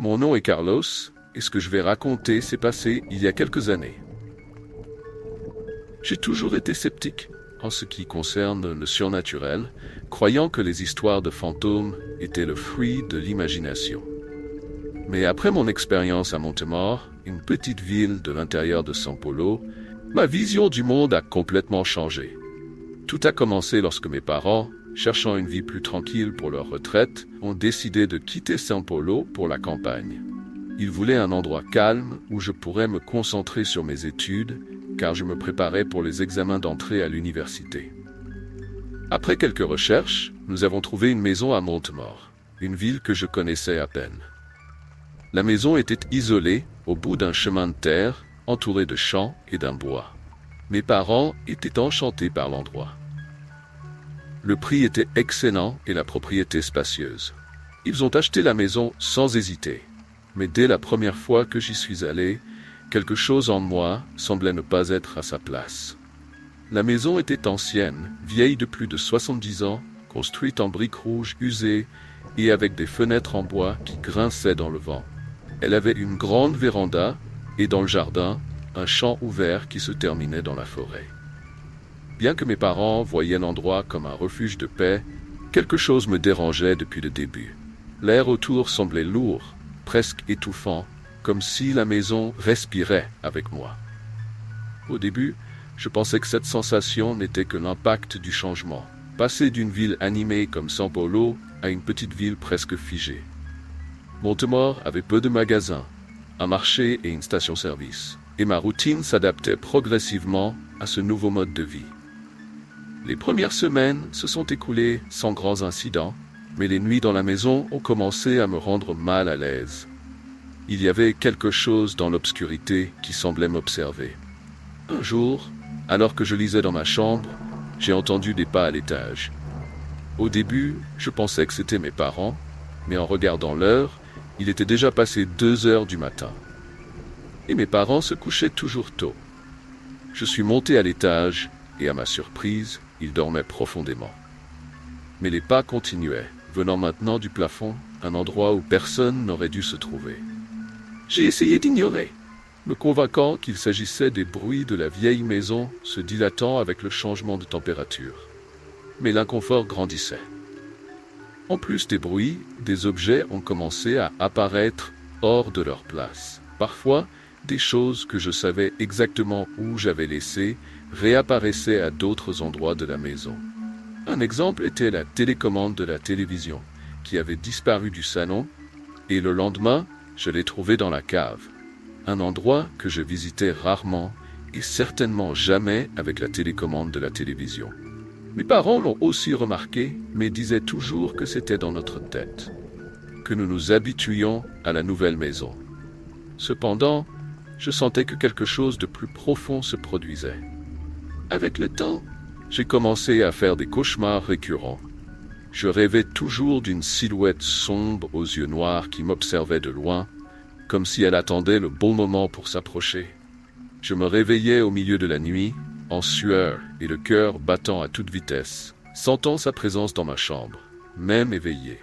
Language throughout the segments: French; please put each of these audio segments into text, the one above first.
Mon nom est Carlos, et ce que je vais raconter s'est passé il y a quelques années. J'ai toujours été sceptique en ce qui concerne le surnaturel, croyant que les histoires de fantômes étaient le fruit de l'imagination. Mais après mon expérience à Montemor, une petite ville de l'intérieur de São Paulo, ma vision du monde a complètement changé. Tout a commencé lorsque mes parents, cherchant une vie plus tranquille pour leur retraite, ont décidé de quitter São Paulo pour la campagne. Ils voulaient un endroit calme où je pourrais me concentrer sur mes études, car je me préparais pour les examens d'entrée à l'université. Après quelques recherches, nous avons trouvé une maison à Montemor, une ville que je connaissais à peine. La maison était isolée, au bout d'un chemin de terre, entourée de champs et d'un bois. Mes parents étaient enchantés par l'endroit. Le prix était excellent et la propriété spacieuse. Ils ont acheté la maison sans hésiter. Mais dès la première fois que j'y suis allé, quelque chose en moi semblait ne pas être à sa place. La maison était ancienne, vieille de plus de 70 ans, construite en briques rouges usées et avec des fenêtres en bois qui grinçaient dans le vent. Elle avait une grande véranda et dans le jardin, un champ ouvert qui se terminait dans la forêt. Bien que mes parents voyaient l'endroit comme un refuge de paix, quelque chose me dérangeait depuis le début. L'air autour semblait lourd, presque étouffant, comme si la maison respirait avec moi. Au début, je pensais que cette sensation n'était que l'impact du changement, passer d'une ville animée comme São Paulo à une petite ville presque figée. Montemor avait peu de magasins, un marché et une station-service, et ma routine s'adaptait progressivement à ce nouveau mode de vie. Les premières semaines se sont écoulées sans grands incidents, mais les nuits dans la maison ont commencé à me rendre mal à l'aise. Il y avait quelque chose dans l'obscurité qui semblait m'observer. Un jour, alors que je lisais dans ma chambre, j'ai entendu des pas à l'étage. Au début, je pensais que c'était mes parents, mais en regardant l'heure, il était déjà passé 2 heures du matin. Et mes parents se couchaient toujours tôt. Je suis monté à l'étage, et à ma surprise, ils dormaient profondément. Mais les pas continuaient, venant maintenant du plafond, un endroit où personne n'aurait dû se trouver. J'ai essayé d'ignorer, me convainquant qu'il s'agissait des bruits de la vieille maison se dilatant avec le changement de température. Mais l'inconfort grandissait. En plus des bruits, des objets ont commencé à apparaître hors de leur place. Parfois, des choses que je savais exactement où j'avais laissées réapparaissaient à d'autres endroits de la maison. Un exemple était la télécommande de la télévision, qui avait disparu du salon, et le lendemain, je l'ai trouvée dans la cave. Un endroit que je visitais rarement, et certainement jamais avec la télécommande de la télévision. Mes parents l'ont aussi remarqué, mais disaient toujours que c'était dans notre tête, que nous nous habituions à la nouvelle maison. Cependant, je sentais que quelque chose de plus profond se produisait. Avec le temps, j'ai commencé à faire des cauchemars récurrents. Je rêvais toujours d'une silhouette sombre aux yeux noirs qui m'observait de loin, comme si elle attendait le bon moment pour s'approcher. Je me réveillais au milieu de la nuit, en sueur et le cœur battant à toute vitesse, sentant sa présence dans ma chambre, même éveillé.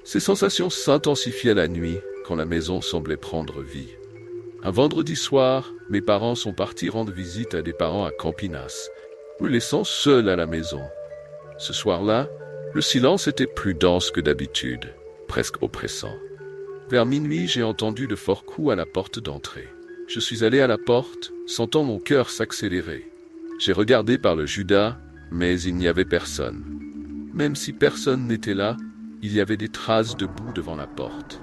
Ces sensations s'intensifiaient la nuit quand la maison semblait prendre vie. Un vendredi soir, mes parents sont partis rendre visite à des parents à Campinas, me laissant seul à la maison. Ce soir-là, le silence était plus dense que d'habitude, presque oppressant. Vers minuit, j'ai entendu de forts coups à la porte d'entrée. Je suis allé à la porte, sentant mon cœur s'accélérer. J'ai regardé par le Judas, mais il n'y avait personne. Même si personne n'était là, il y avait des traces de boue devant la porte.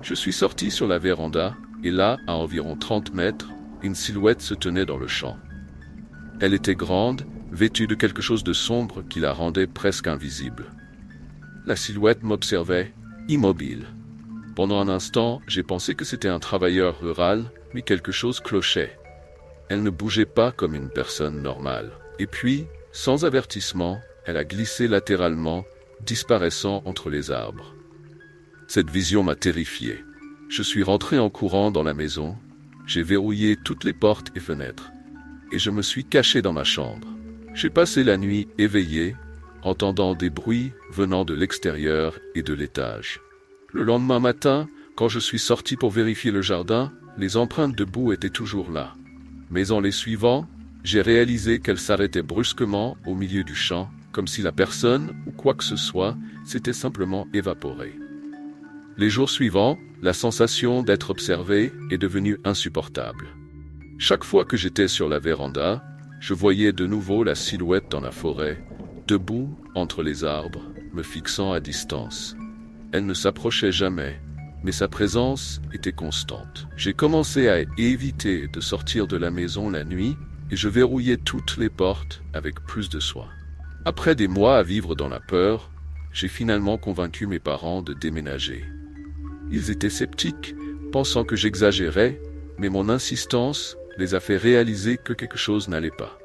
Je suis sorti sur la véranda, et là, à environ 30 mètres, une silhouette se tenait dans le champ. Elle était grande, vêtue de quelque chose de sombre qui la rendait presque invisible. La silhouette m'observait, immobile. Pendant un instant, j'ai pensé que c'était un travailleur rural, mais quelque chose clochait. Elle ne bougeait pas comme une personne normale. Et puis, sans avertissement, elle a glissé latéralement, disparaissant entre les arbres. Cette vision m'a terrifié. Je suis rentré en courant dans la maison, j'ai verrouillé toutes les portes et fenêtres, et je me suis caché dans ma chambre. J'ai passé la nuit éveillé, entendant des bruits venant de l'extérieur et de l'étage. Le lendemain matin, Quand je suis sorti pour vérifier le jardin, les empreintes de boue étaient toujours là. Mais en les suivant, j'ai réalisé qu'elles s'arrêtaient brusquement au milieu du champ, comme si la personne ou quoi que ce soit s'était simplement évaporée. Les jours suivants, la sensation d'être observé est devenue insupportable. Chaque fois que j'étais sur la véranda, je voyais de nouveau la silhouette dans la forêt, debout entre les arbres, me fixant à distance. Elle ne s'approchait jamais, mais sa présence était constante. J'ai commencé à éviter de sortir de la maison la nuit et je verrouillais toutes les portes avec plus de soin. Après des mois à vivre dans la peur, j'ai finalement convaincu mes parents de déménager. Ils étaient sceptiques, pensant que j'exagérais, mais mon insistance les a fait réaliser que quelque chose n'allait pas.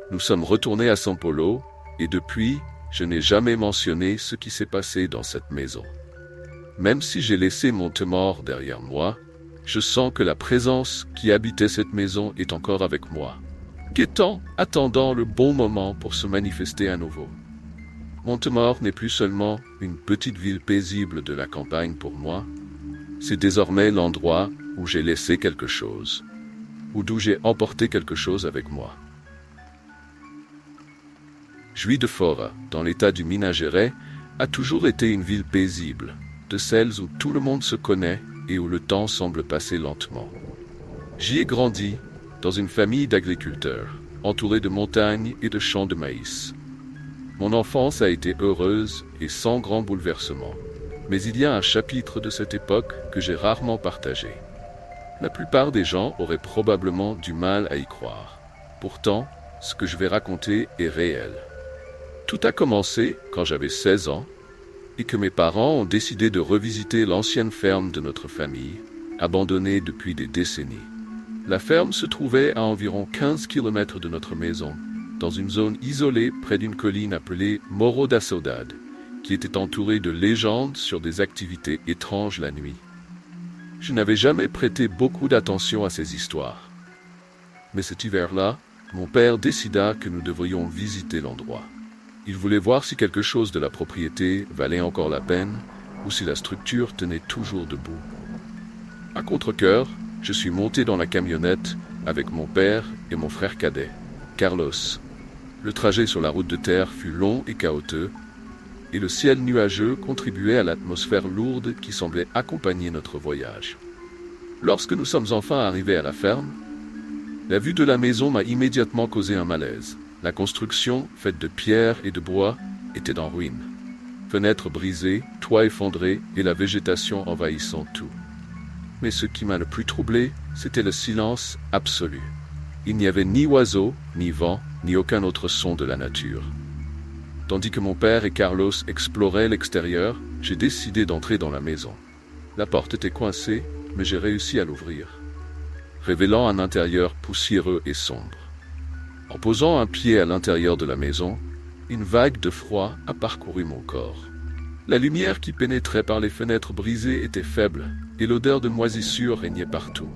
Nous sommes retournés à São Paulo, et depuis, je n'ai jamais mentionné ce qui s'est passé dans cette maison. Même si j'ai laissé Montemor derrière moi, je sens que la présence qui habitait cette maison est encore avec moi, guettant, attendant le bon moment pour se manifester à nouveau. Montemor n'est plus seulement une petite ville paisible de la campagne pour moi, c'est désormais l'endroit où j'ai laissé quelque chose, ou d'où j'ai emporté quelque chose avec moi. Juiz de Fora, dans l'état du Minas Gerais, a toujours été une ville paisible, de celles où tout le monde se connaît et où le temps semble passer lentement. J'y ai grandi, dans une famille d'agriculteurs, entourée de montagnes et de champs de maïs. Mon enfance a été heureuse et sans grand bouleversement, mais il y a un chapitre de cette époque que j'ai rarement partagé. La plupart des gens auraient probablement du mal à y croire. Pourtant, ce que je vais raconter est réel. Tout a commencé quand j'avais 16 ans et que mes parents ont décidé de revisiter l'ancienne ferme de notre famille, abandonnée depuis des décennies. La ferme se trouvait à environ 15 km de notre maison, dans une zone isolée près d'une colline appelée Morro da Saudade, qui était entourée de légendes sur des activités étranges la nuit. Je n'avais jamais prêté beaucoup d'attention à ces histoires. Mais cet hiver-là, mon père décida que nous devrions visiter l'endroit. Il voulait voir si quelque chose de la propriété valait encore la peine ou si la structure tenait toujours debout. À contre-cœur, je suis monté dans la camionnette avec mon père et mon frère cadet, Carlos. Le trajet sur la route de terre fut long et chaotique, et le ciel nuageux contribuait à l'atmosphère lourde qui semblait accompagner notre voyage. Lorsque nous sommes enfin arrivés à la ferme, la vue de la maison m'a immédiatement causé un malaise. La construction, faite de pierre et de bois, était en ruine. Fenêtres brisées, toits effondrés et la végétation envahissant tout. Mais ce qui m'a le plus troublé, c'était le silence absolu. Il n'y avait ni oiseaux, ni vent, ni aucun autre son de la nature. Tandis que mon père et Carlos exploraient l'extérieur, j'ai décidé d'entrer dans la maison. La porte était coincée, mais j'ai réussi à l'ouvrir, révélant un intérieur poussiéreux et sombre. En posant un pied à l'intérieur de la maison, une vague de froid a parcouru mon corps. La lumière qui pénétrait par les fenêtres brisées était faible, et l'odeur de moisissure régnait partout.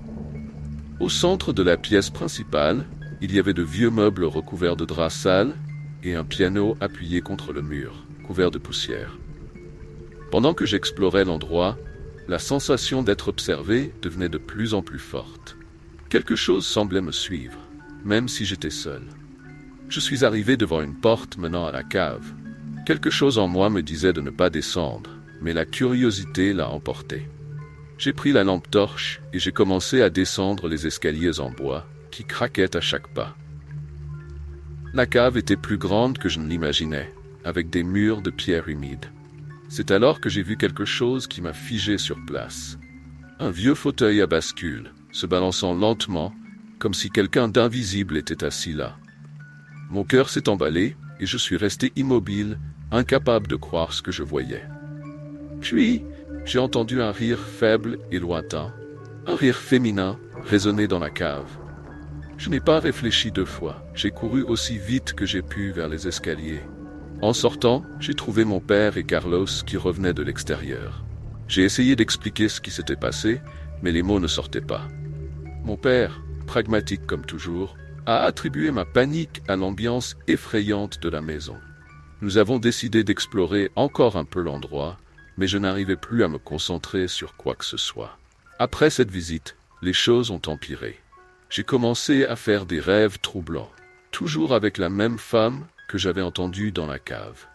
Au centre de la pièce principale, il y avait de vieux meubles recouverts de draps sales et un piano appuyé contre le mur, couvert de poussière. Pendant que j'explorais l'endroit, la sensation d'être observé devenait de plus en plus forte. Quelque chose semblait me suivre, même si j'étais seul. Je suis arrivé devant une porte menant à la cave. Quelque chose en moi me disait de ne pas descendre, mais la curiosité l'a emporté. J'ai pris la lampe torche et j'ai commencé à descendre les escaliers en bois, qui craquaient à chaque pas. La cave était plus grande que je ne l'imaginais, avec des murs de pierre humide. C'est alors que j'ai vu quelque chose qui m'a figé sur place. Un vieux fauteuil à bascule, se balançant lentement, comme si quelqu'un d'invisible était assis là. Mon cœur s'est emballé et je suis resté immobile, incapable de croire ce que je voyais. Puis, j'ai entendu un rire faible et lointain, un rire féminin résonner dans la cave. Je n'ai pas réfléchi 2 fois, j'ai couru aussi vite que j'ai pu vers les escaliers. En sortant, j'ai trouvé mon père et Carlos qui revenaient de l'extérieur. J'ai essayé d'expliquer ce qui s'était passé, mais les mots ne sortaient pas. Mon père, pragmatique comme toujours, a attribué ma panique à l'ambiance effrayante de la maison. Nous avons décidé d'explorer encore un peu l'endroit, mais je n'arrivais plus à me concentrer sur quoi que ce soit. Après cette visite, les choses ont empiré. J'ai commencé à faire des rêves troublants, toujours avec la même femme que j'avais entendue dans la cave.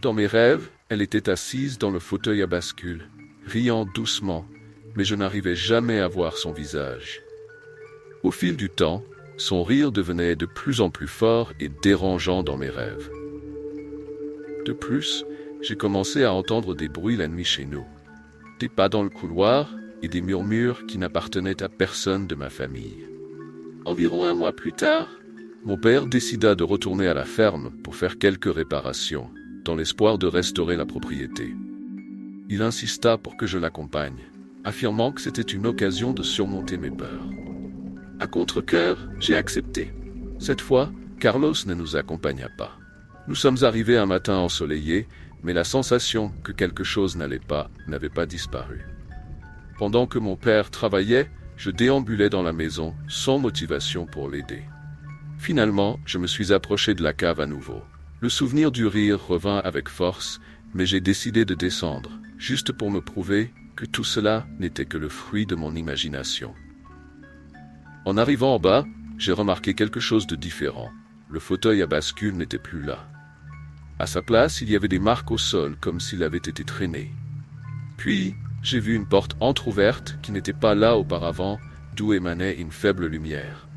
Dans mes rêves, elle était assise dans le fauteuil à bascule, riant doucement, mais je n'arrivais jamais à voir son visage. Au fil du temps, son rire devenait de plus en plus fort et dérangeant dans mes rêves. De plus, j'ai commencé à entendre des bruits la nuit chez nous, des pas dans le couloir et des murmures qui n'appartenaient à personne de ma famille. Environ un mois plus tard, mon père décida de retourner à la ferme pour faire quelques réparations, dans l'espoir de restaurer la propriété. Il insista pour que je l'accompagne, affirmant que c'était une occasion de surmonter mes peurs. À contre-cœur, j'ai accepté. Cette fois, Carlos ne nous accompagna pas. Nous sommes arrivés un matin ensoleillé, mais la sensation que quelque chose n'allait pas n'avait pas disparu. Pendant que mon père travaillait, je déambulais dans la maison, sans motivation pour l'aider. Finalement, je me suis approché de la cave à nouveau. Le souvenir du rire revint avec force, mais j'ai décidé de descendre, juste pour me prouver que tout cela n'était que le fruit de mon imagination. En arrivant en bas, j'ai remarqué quelque chose de différent. Le fauteuil à bascule n'était plus là. À sa place, il y avait des marques au sol, comme s'il avait été traîné. Puis, j'ai vu une porte entr'ouverte qui n'était pas là auparavant, d'où émanait une faible lumière.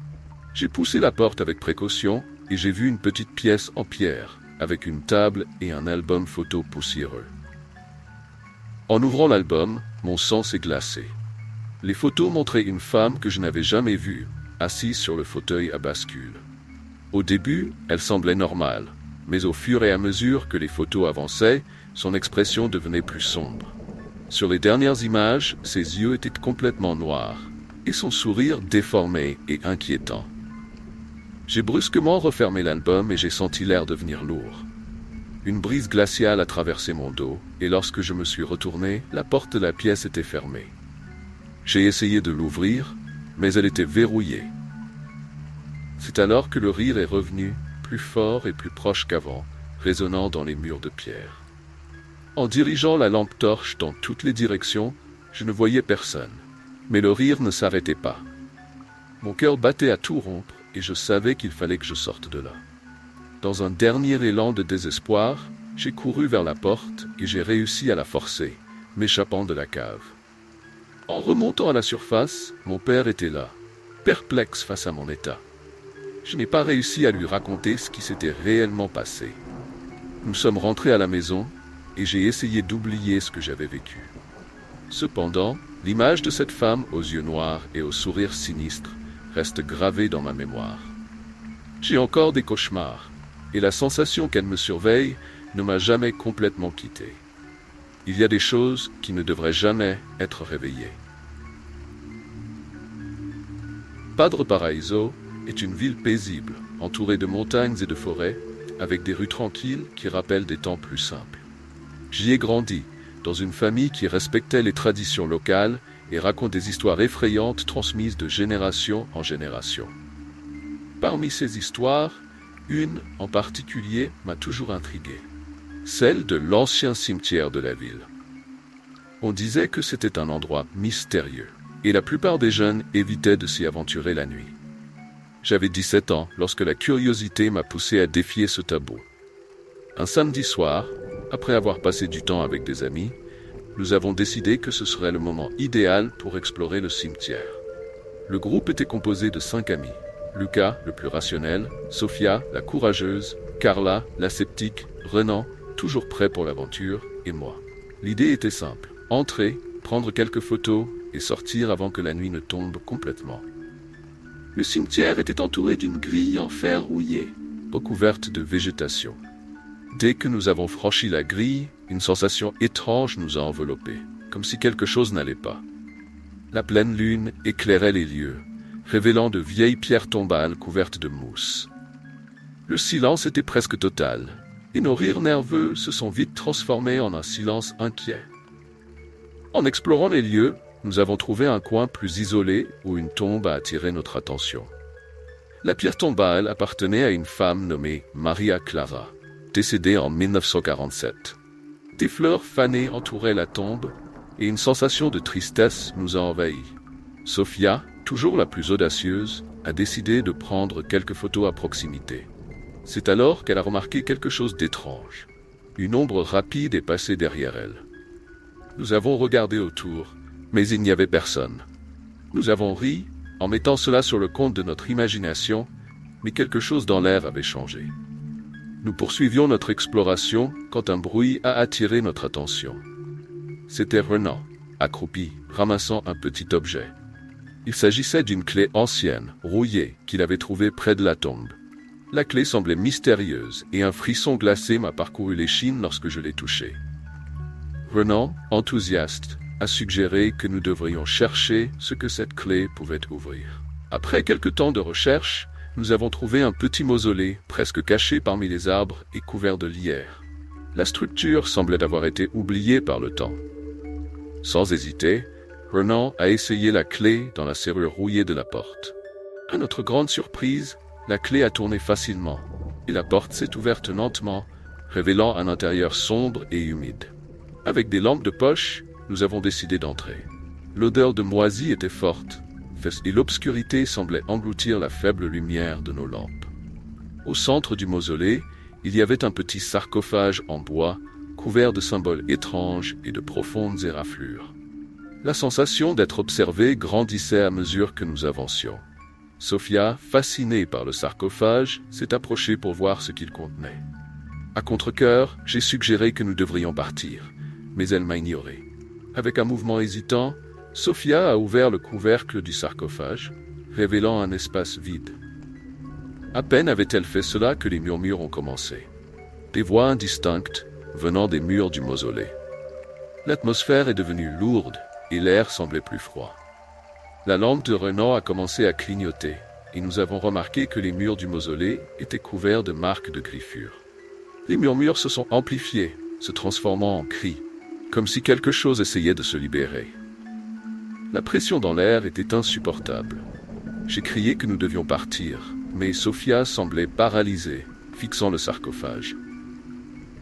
J'ai poussé la porte avec précaution et j'ai vu une petite pièce en pierre, avec une table et un album photo poussiéreux. En ouvrant l'album, mon sang s'est glacé. Les photos montraient une femme que je n'avais jamais vue, assise sur le fauteuil à bascule. Au début, elle semblait normale, mais au fur et à mesure que les photos avançaient, son expression devenait plus sombre. Sur les dernières images, ses yeux étaient complètement noirs, et son sourire déformé et inquiétant. J'ai brusquement refermé l'album et j'ai senti l'air devenir lourd. Une brise glaciale a traversé mon dos, et lorsque je me suis retourné, la porte de la pièce était fermée. J'ai essayé de l'ouvrir, mais elle était verrouillée. C'est alors que le rire est revenu, plus fort et plus proche qu'avant, résonnant dans les murs de pierre. En dirigeant la lampe torche dans toutes les directions, je ne voyais personne, mais le rire ne s'arrêtait pas. Mon cœur battait à tout rompre et je savais qu'il fallait que je sorte de là. Dans un dernier élan de désespoir, j'ai couru vers la porte et j'ai réussi à la forcer, m'échappant de la cave. En remontant à la surface, mon père était là, perplexe face à mon état. Je n'ai pas réussi à lui raconter ce qui s'était réellement passé. Nous sommes rentrés à la maison et j'ai essayé d'oublier ce que j'avais vécu. Cependant, l'image de cette femme aux yeux noirs et au sourire sinistre reste gravée dans ma mémoire. J'ai encore des cauchemars et la sensation qu'elle me surveille ne m'a jamais complètement quitté. Il y a des choses qui ne devraient jamais être réveillées. Padre Paraíso est une ville paisible, entourée de montagnes et de forêts, avec des rues tranquilles qui rappellent des temps plus simples. J'y ai grandi, dans une famille qui respectait les traditions locales et raconte des histoires effrayantes transmises de génération en génération. Parmi ces histoires, une en particulier m'a toujours intrigué, celle de l'ancien cimetière de la ville. On disait que c'était un endroit mystérieux, et la plupart des jeunes évitaient de s'y aventurer la nuit. J'avais 17 ans lorsque la curiosité m'a poussé à défier ce tabou. Un samedi soir, après avoir passé du temps avec des amis, nous avons décidé que ce serait le moment idéal pour explorer le cimetière. Le groupe était composé de 5 amis. Lucas, le plus rationnel, Sofia, la courageuse, Carla, la sceptique, Renan, toujours prêt pour l'aventure, et moi. L'idée était simple, entrer, prendre quelques photos et sortir avant que la nuit ne tombe complètement. Le cimetière était entouré d'une grille en fer rouillé, recouverte de végétation. Dès que nous avons franchi la grille, une sensation étrange nous a enveloppés, comme si quelque chose n'allait pas. La pleine lune éclairait les lieux, révélant de vieilles pierres tombales couvertes de mousse. Le silence était presque total, et nos rires nerveux se sont vite transformés en un silence inquiet. En explorant les lieux, nous avons trouvé un coin plus isolé où une tombe a attiré notre attention. La pierre tombale appartenait à une femme nommée Maria Clara, décédée en 1947. Des fleurs fanées entouraient la tombe, et une sensation de tristesse nous a envahis. Sophia, toujours la plus audacieuse, a décidé de prendre quelques photos à proximité. C'est alors qu'elle a remarqué quelque chose d'étrange. Une ombre rapide est passée derrière elle. Nous avons regardé autour, mais il n'y avait personne. Nous avons ri, en mettant cela sur le compte de notre imagination, mais quelque chose dans l'air avait changé. Nous poursuivions notre exploration quand un bruit a attiré notre attention. C'était Renan, accroupi, ramassant un petit objet. Il s'agissait d'une clé ancienne, rouillée, qu'il avait trouvée près de la tombe. La clé semblait mystérieuse et un frisson glacé m'a parcouru l'échine lorsque je l'ai touchée. Renan, enthousiaste, a suggéré que nous devrions chercher ce que cette clé pouvait ouvrir. Après quelque temps de recherche, nous avons trouvé un petit mausolée, presque caché parmi les arbres et couvert de lierre. La structure semblait avoir été oubliée par le temps. Sans hésiter, Renan a essayé la clé dans la serrure rouillée de la porte. À notre grande surprise, la clé a tourné facilement, et la porte s'est ouverte lentement, révélant un intérieur sombre et humide. Avec des lampes de poche, nous avons décidé d'entrer. L'odeur de moisi était forte, et l'obscurité semblait engloutir la faible lumière de nos lampes. Au centre du mausolée, il y avait un petit sarcophage en bois, couvert de symboles étranges et de profondes éraflures. La sensation d'être observé grandissait à mesure que nous avancions. Sophia, fascinée par le sarcophage, s'est approchée pour voir ce qu'il contenait. À contre-cœur, j'ai suggéré que nous devrions partir, mais elle m'a ignoré. Avec un mouvement hésitant, Sophia a ouvert le couvercle du sarcophage, révélant un espace vide. À peine avait-elle fait cela que les murmures ont commencé. Des voix indistinctes venant des murs du mausolée. L'atmosphère est devenue lourde et l'air semblait plus froid. La lampe de Renan a commencé à clignoter et nous avons remarqué que les murs du mausolée étaient couverts de marques de griffures. Les murmures se sont amplifiés, se transformant en cris, comme si quelque chose essayait de se libérer. La pression dans l'air était insupportable. J'ai crié que nous devions partir, mais Sophia semblait paralysée, fixant le sarcophage.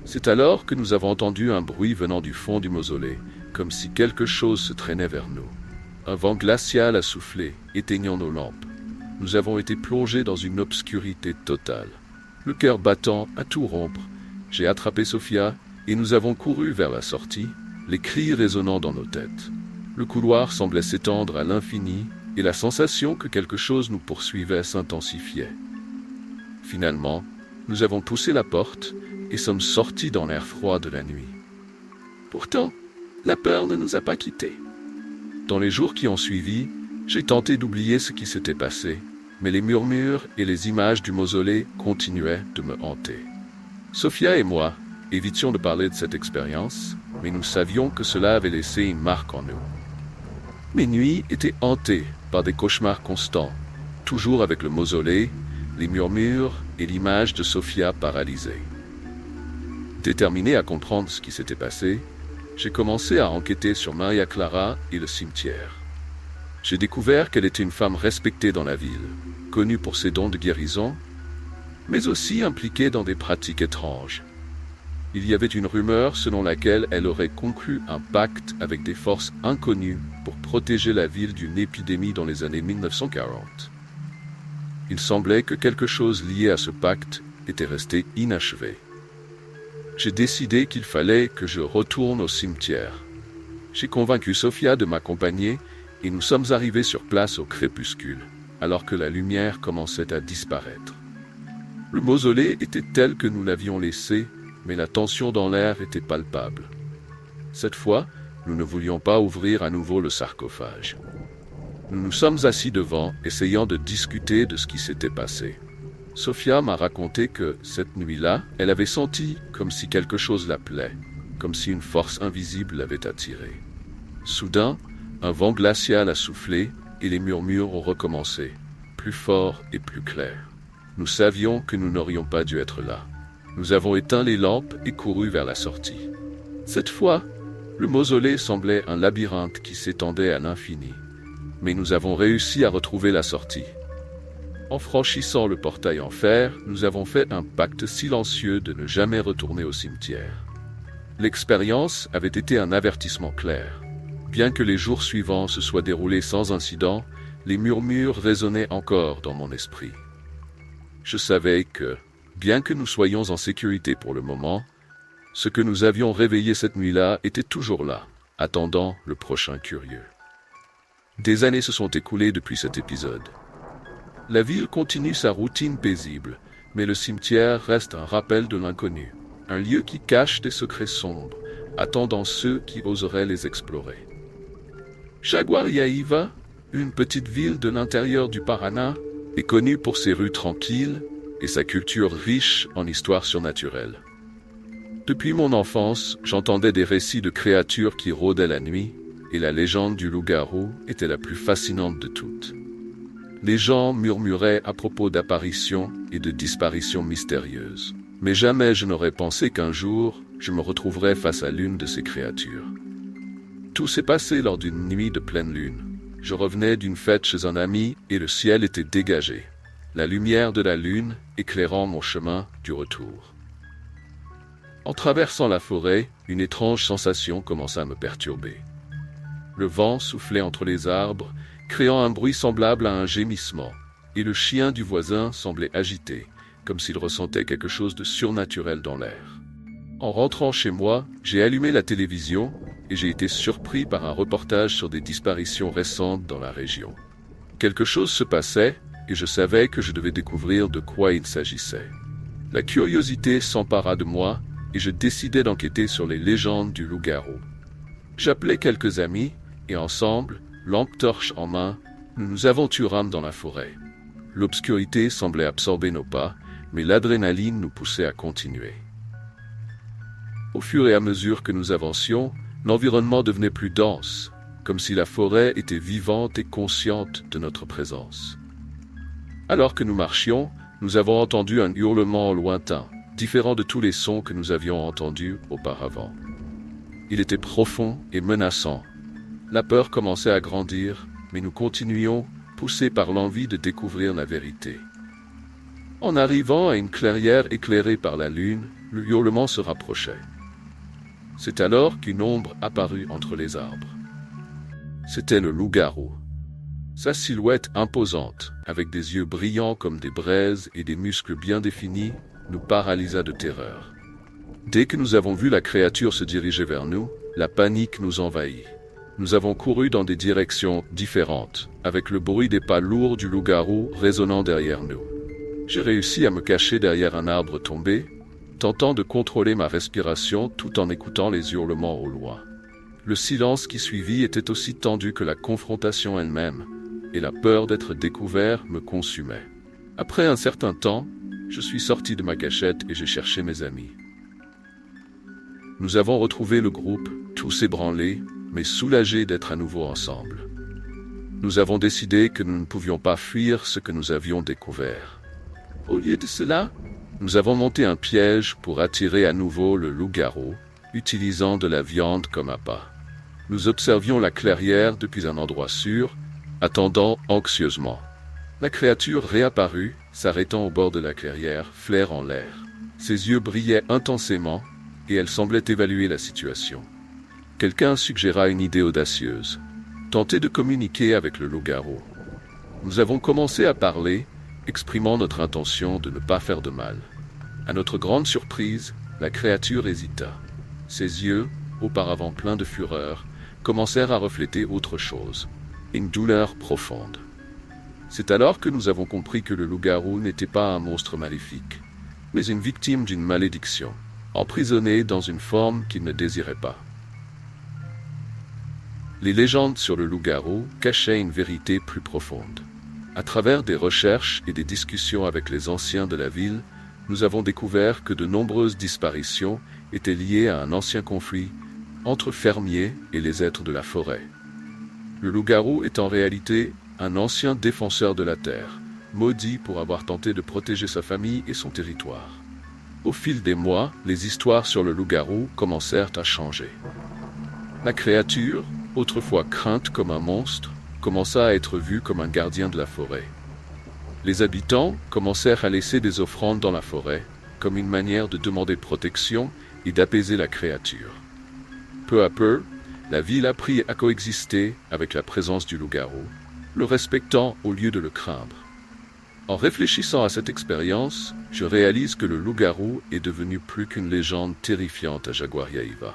C'est alors que nous avons entendu un bruit venant du fond du mausolée, comme si quelque chose se traînait vers nous. Un vent glacial a soufflé, éteignant nos lampes. Nous avons été plongés dans une obscurité totale. Le cœur battant à tout rompre, j'ai attrapé Sophia et nous avons couru vers la sortie, les cris résonnant dans nos têtes. Le couloir semblait s'étendre à l'infini et la sensation que quelque chose nous poursuivait s'intensifiait. Finalement, nous avons poussé la porte et sommes sortis dans l'air froid de la nuit. Pourtant, la peur ne nous a pas quittés. Dans les jours qui ont suivi, j'ai tenté d'oublier ce qui s'était passé, mais les murmures et les images du mausolée continuaient de me hanter. Sophia et moi évitions de parler de cette expérience, mais nous savions que cela avait laissé une marque en nous. Mes nuits étaient hantées par des cauchemars constants, toujours avec le mausolée, les murmures et l'image de Sophia paralysée. Déterminé à comprendre ce qui s'était passé, j'ai commencé à enquêter sur Maria Clara et le cimetière. J'ai découvert qu'elle était une femme respectée dans la ville, connue pour ses dons de guérison, mais aussi impliquée dans des pratiques étranges. Il y avait une rumeur selon laquelle elle aurait conclu un pacte avec des forces inconnues pour protéger la ville d'une épidémie dans les années 1940. Il semblait que quelque chose lié à ce pacte était resté inachevé. J'ai décidé qu'il fallait que je retourne au cimetière. J'ai convaincu Sophia de m'accompagner et nous sommes arrivés sur place au crépuscule, alors que la lumière commençait à disparaître. Le mausolée était tel que nous l'avions laissé, mais la tension dans l'air était palpable. Cette fois, nous ne voulions pas ouvrir à nouveau le sarcophage. Nous nous sommes assis devant, essayant de discuter de ce qui s'était passé. Sophia m'a raconté que, cette nuit-là, elle avait senti comme si quelque chose l'appelait, comme si une force invisible l'avait attirée. Soudain, un vent glacial a soufflé et les murmures ont recommencé, plus forts et plus clairs. Nous savions que nous n'aurions pas dû être là. Nous avons éteint les lampes et couru vers la sortie. Cette fois, le mausolée semblait un labyrinthe qui s'étendait à l'infini, mais nous avons réussi à retrouver la sortie. En franchissant le portail en fer, nous avons fait un pacte silencieux de ne jamais retourner au cimetière. L'expérience avait été un avertissement clair. Bien que les jours suivants se soient déroulés sans incident, les murmures résonnaient encore dans mon esprit. Je savais que, bien que nous soyons en sécurité pour le moment, ce que nous avions réveillé cette nuit-là était toujours là, attendant le prochain curieux. Des années se sont écoulées depuis cet épisode. La ville continue sa routine paisible, mais le cimetière reste un rappel de l'inconnu, un lieu qui cache des secrets sombres, attendant ceux qui oseraient les explorer. Jaguariaíva, une petite ville de l'intérieur du Paraná, est connue pour ses rues tranquilles et sa culture riche en histoire surnaturelle. Depuis mon enfance, j'entendais des récits de créatures qui rôdaient la nuit, et la légende du loup-garou était la plus fascinante de toutes. Les gens murmuraient à propos d'apparitions et de disparitions mystérieuses. Mais jamais je n'aurais pensé qu'un jour, je me retrouverais face à l'une de ces créatures. Tout s'est passé lors d'une nuit de pleine lune. Je revenais d'une fête chez un ami et le ciel était dégagé, la lumière de la lune éclairant mon chemin du retour. En traversant la forêt, une étrange sensation commença à me perturber. Le vent soufflait entre les arbres, créant un bruit semblable à un gémissement, et le chien du voisin semblait agité, comme s'il ressentait quelque chose de surnaturel dans l'air. En rentrant chez moi, j'ai allumé la télévision et j'ai été surpris par un reportage sur des disparitions récentes dans la région. Quelque chose se passait et je savais que je devais découvrir de quoi il s'agissait. La curiosité s'empara de moi et je décidai d'enquêter sur les légendes du loup-garou. J'appelai quelques amis et ensemble, lampe torche en main, nous nous aventurâmes dans la forêt. L'obscurité semblait absorber nos pas, mais l'adrénaline nous poussait à continuer. Au fur et à mesure que nous avancions, l'environnement devenait plus dense, comme si la forêt était vivante et consciente de notre présence. Alors que nous marchions, nous avons entendu un hurlement lointain, différent de tous les sons que nous avions entendus auparavant. Il était profond et menaçant. La peur commençait à grandir, mais nous continuions, poussés par l'envie de découvrir la vérité. En arrivant à une clairière éclairée par la lune, le hurlement se rapprochait. C'est alors qu'une ombre apparut entre les arbres. C'était le loup-garou. Sa silhouette imposante, avec des yeux brillants comme des braises et des muscles bien définis, nous paralysa de terreur. Dès que nous avons vu la créature se diriger vers nous, la panique nous envahit. Nous avons couru dans des directions différentes, avec le bruit des pas lourds du loup-garou résonnant derrière nous. J'ai réussi à me cacher derrière un arbre tombé, tentant de contrôler ma respiration tout en écoutant les hurlements au loin. Le silence qui suivit était aussi tendu que la confrontation elle-même, et la peur d'être découvert me consumait. Après un certain temps, je suis sorti de ma cachette et j'ai cherché mes amis. Nous avons retrouvé le groupe, tous ébranlés, mais soulagés d'être à nouveau ensemble. Nous avons décidé que nous ne pouvions pas fuir ce que nous avions découvert. Au lieu de cela, nous avons monté un piège pour attirer à nouveau le loup-garou, utilisant de la viande comme appât. Nous observions la clairière depuis un endroit sûr, attendant anxieusement. La créature réapparut, s'arrêtant au bord de la clairière, flair en l'air. Ses yeux brillaient intensément, et elle semblait évaluer la situation. Quelqu'un suggéra une idée audacieuse. Tenter de communiquer avec le loup-garou. Nous avons commencé à parler, exprimant notre intention de ne pas faire de mal. À notre grande surprise, la créature hésita. Ses yeux, auparavant pleins de fureur, commencèrent à refléter autre chose, une douleur profonde. C'est alors que nous avons compris que le loup-garou n'était pas un monstre maléfique, mais une victime d'une malédiction, emprisonné dans une forme qu'il ne désirait pas. Les légendes sur le loup-garou cachaient une vérité plus profonde. À travers des recherches et des discussions avec les anciens de la ville, nous avons découvert que de nombreuses disparitions étaient liées à un ancien conflit entre fermiers et les êtres de la forêt. Le loup-garou est en réalité un ancien défenseur de la terre, maudit pour avoir tenté de protéger sa famille et son territoire. Au fil des mois, les histoires sur le loup-garou commencèrent à changer. La créature, autrefois crainte comme un monstre, commença à être vue comme un gardien de la forêt. Les habitants commencèrent à laisser des offrandes dans la forêt, comme une manière de demander protection et d'apaiser la créature. Peu à peu, la ville apprit à coexister avec la présence du loup-garou, le respectant au lieu de le craindre. En réfléchissant à cette expérience, je réalise que le loup-garou est devenu plus qu'une légende terrifiante à Jaguariaïva.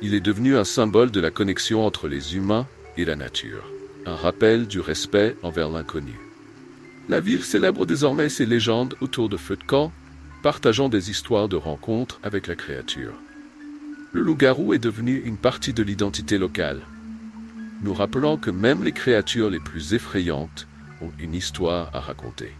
Il est devenu un symbole de la connexion entre les humains et la nature, un rappel du respect envers l'inconnu. La ville célèbre désormais ses légendes autour de feux de camp, partageant des histoires de rencontres avec la créature. Le loup-garou est devenu une partie de l'identité locale, nous rappelant que même les créatures les plus effrayantes ont une histoire à raconter.